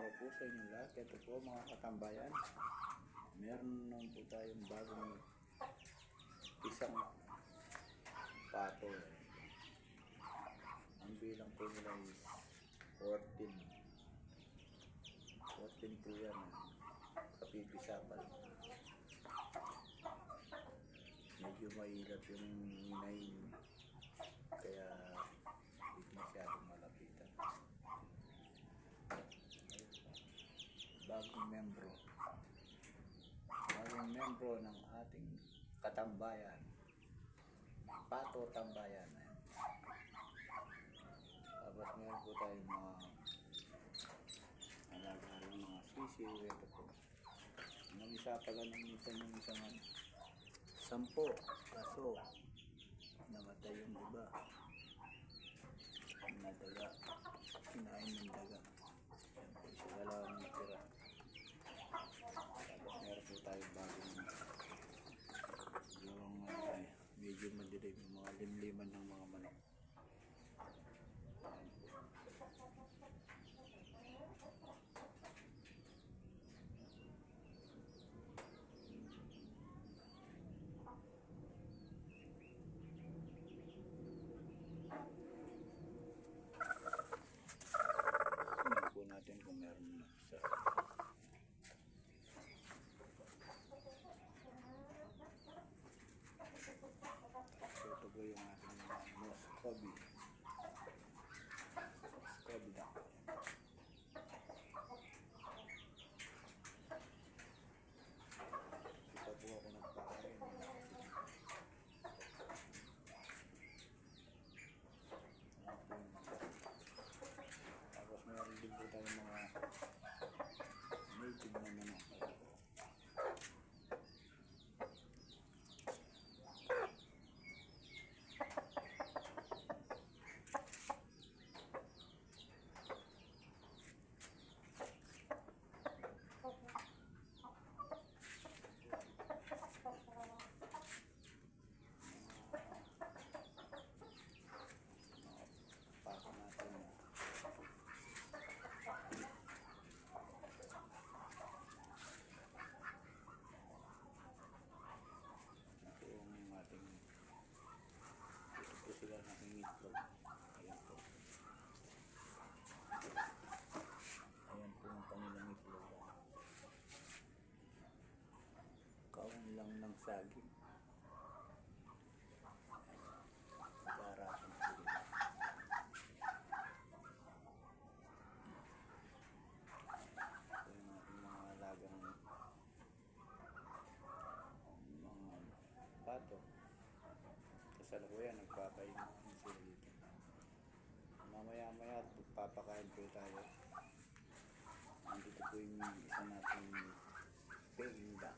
araw po sa inyo lahat. Ito po mga katambayan. Meron naman po tayong bagong isang pato. Ang bilang po nila is 14. 14 po yan. Kapipisapal. Medyo mahirap yung hinahin. Kaya hindi masyadong malapitan. Bagong membro ng ating katambayan, pato tambayan. Tapos meron po tayong mga alaga-alagang mga sisiw. Ito po, nang-isa pala ng minsan yung isang 10, kaso namatay yung iba. Ang nadaga, kinain ng daga. Yan po, isa lang ang tira. Tapos meron po tayo bagong yung medyo madilim, yung mga limliman ng mga manok. Tingnan po natin kung meron na isa. Ito po yung ating Muscovy duck. Ito po ako nagpakain. Tapos meron din po tayo mga native na manok. Ito po sila nakingitlog. Ayan po. Ayan po ang kanilang itlog. Kaon lang ng saging. Nag-aarakan sila. Ito yung ating mga alagang mga pato. Kasalukuyan, nagpapain sila dito. Mamaya-maya papakain po tayo. Andito po yung isa natin peking duck.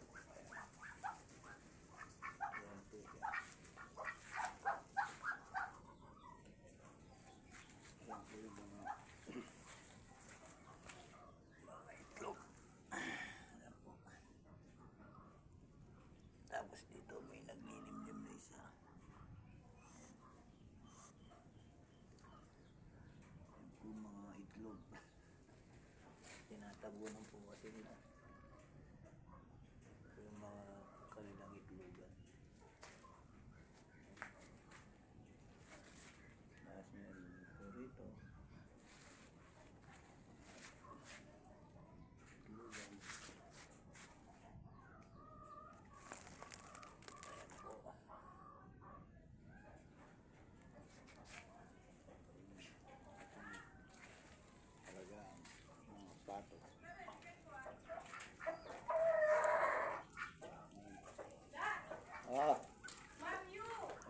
Ayan po siya. Ayan po yung mga itlog. Ayan po. Tapos dito may naglilimlim na isa. Yung mga itlog, tinatabunan po kasi nila yung mga kanilang itlogan. Tapos meron po rito itlogan. Ayan po, talaga mga pato.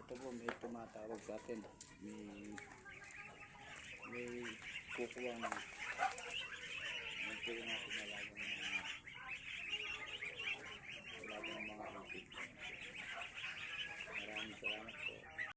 Ito po may tumatawag sa atin. May kukuha na. Ito po yung ating alagang mga kapit. Maraming salamat.